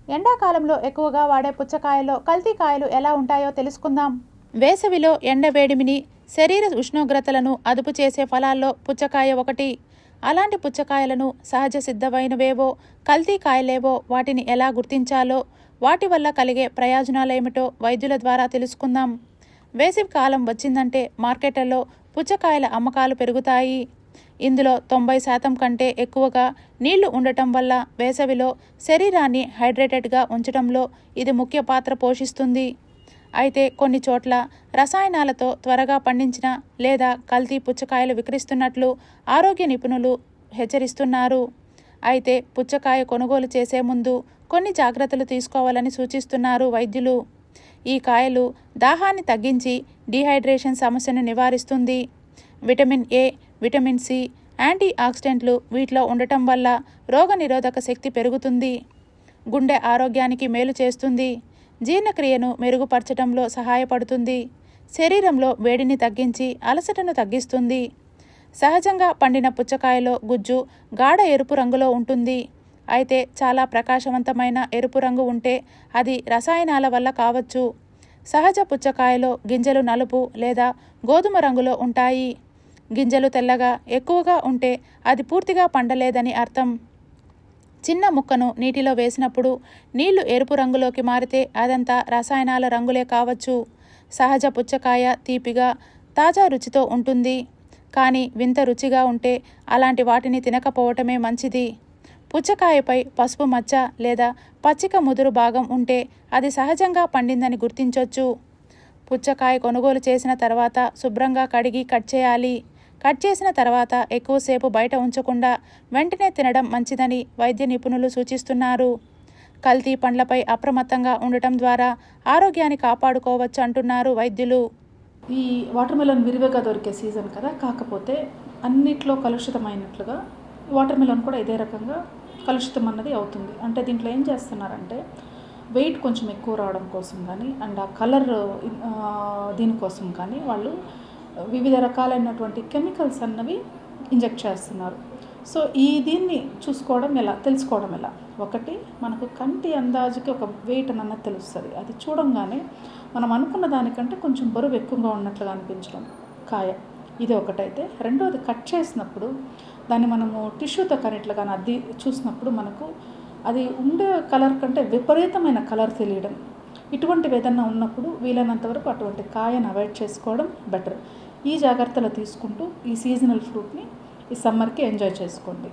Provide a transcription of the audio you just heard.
ఎండాకాలంలో ఎక్కువగా వాడే పుచ్చకాయలో కల్తీ కాయలు ఎలా ఉంటాయో తెలుసుకుందాం. వేసవిలో ఎండవేడిమిని, శరీర ఉష్ణోగ్రతలను అదుపు చేసే ఫలాల్లో పుచ్చకాయ ఒకటి. అలాంటి పుచ్చకాయలను సహజ సిద్ధమైనవేవో, కల్తీ కాయలేవో వాటిని ఎలా గుర్తించాలో, వాటి వల్ల కలిగే ప్రయోజనాలేమిటో వైద్యుల ద్వారా తెలుసుకుందాం. వేసవి కాలం వచ్చిందంటే మార్కెట్లలో పుచ్చకాయల అమ్మకాలు పెరుగుతాయి. ఇందులో 90% కంటే ఎక్కువగా నీళ్లు ఉండటం వల్ల వేసవిలో శరీరాన్ని హైడ్రేటెడ్గా ఉంచడంలో ఇది ముఖ్య పాత్ర పోషిస్తుంది. అయితే కొన్ని చోట్ల రసాయనాలతో త్వరగా పండించిన లేదా కల్తీ పుచ్చకాయలు విక్రయిస్తున్నట్లు ఆరోగ్య నిపుణులు హెచ్చరిస్తున్నారు. అయితే పుచ్చకాయ కొనుగోలు చేసే ముందు కొన్ని జాగ్రత్తలు తీసుకోవాలని సూచిస్తున్నారు వైద్యులు. ఈ కాయలు దాహాన్ని తగ్గించి డీహైడ్రేషన్ సమస్యను నివారిస్తుంది. Vitamin A, vitamin C, anti ఆక్సిడెంట్లు వీటిలో ఉండటం వల్ల రోగనిరోధక శక్తి పెరుగుతుంది. గుండె ఆరోగ్యానికి మేలు చేస్తుంది. జీర్ణక్రియను మెరుగుపరచడంలో సహాయపడుతుంది. శరీరంలో వేడిని తగ్గించి అలసటను తగ్గిస్తుంది. సహజంగా పండిన పుచ్చకాయలో గుజ్జు గాఢ ఎరుపు రంగులో ఉంటుంది. అయితే చాలా ప్రకాశవంతమైన ఎరుపు రంగు ఉంటే అది రసాయనాల వల్ల కావచ్చు. సహజ పుచ్చకాయలో గింజలు నలుపు లేదా గోధుమ రంగులో ఉంటాయి. గింజలు తెల్లగా ఎక్కువగా ఉంటే అది పూర్తిగా పండలేదని అర్థం. చిన్న ముక్కను నీటిలో వేసినప్పుడు నీళ్లు ఎరుపు రంగులోకి మారితే అదంతా రసాయనాల రంగులే కావచ్చు. సహజ పుచ్చకాయ తీపిగా, తాజా రుచితో ఉంటుంది. కానీ వింత రుచిగా ఉంటే అలాంటి వాటిని తినకపోవటమే మంచిది. పుచ్చకాయపై పసుపు మచ్చ లేదా పచ్చిక ముదురు భాగం ఉంటే అది సహజంగా పండిందని గుర్తించవచ్చు. పుచ్చకాయ కొనుగోలు చేసిన తర్వాత శుభ్రంగా కడిగి కట్ చేయాలి. కట్ చేసిన తర్వాత ఎక్కువసేపు బయట ఉంచకుండా వెంటనే తినడం మంచిదని వైద్య నిపుణులు సూచిస్తున్నారు. కల్తీ పండ్లపై అప్రమత్తంగా ఉండటం ద్వారా ఆరోగ్యాన్ని కాపాడుకోవచ్చు అంటున్నారు వైద్యులు. ఈ వాటర్ మెలన్ విరివిగా దొరికే సీజన్ కదా, కాకపోతే అన్నిట్లో కలుషితమైనట్లుగా వాటర్ మెలన్ కూడా ఇదే రకంగా కలుషితం అన్నది అవుతుంది. అంటే దీంట్లో ఏం చేస్తున్నారంటే వెయిట్ కొంచెం ఎక్కువ రావడం కోసం కానీ అండ్ ఆ కలర్ దీనికోసం కానీ వాళ్ళు వివిధ రకాలైనటువంటి కెమికల్స్ అన్నవి ఇంజెక్ట్ చేస్తున్నారు. సో దీన్ని తెలుసుకోవడం ఎలా? ఒకటి, మనకు కంటి అందాజుకి ఒక వెయిట్ అన్నది తెలుస్తుంది. అది చూడంగానే మనం అనుకున్న దానికంటే కొంచెం బరువు ఎక్కువగా ఉన్నట్లుగా అనిపించడం కాయ, ఇది ఒకటైతే. రెండోది, కట్ చేసినప్పుడు దాన్ని మనము టిష్యూతో కానీ ఇట్లా కానీ అద్ది చూసినప్పుడు మనకు అది ఉండే కలర్ కంటే విపరీతమైన కలర్ తెలియడం, ఇటువంటివి ఏదన్నా ఉన్నప్పుడు వీలైనంత వరకు అటువంటి కాయను అవాయిడ్ చేసుకోవడం బెటర్. ఈ జాగ్రత్తలు తీసుకుంటూ ఈ సీజనల్ ఫ్రూట్ని ఈ సమ్మర్కి ఎంజాయ్ చేసుకోండి.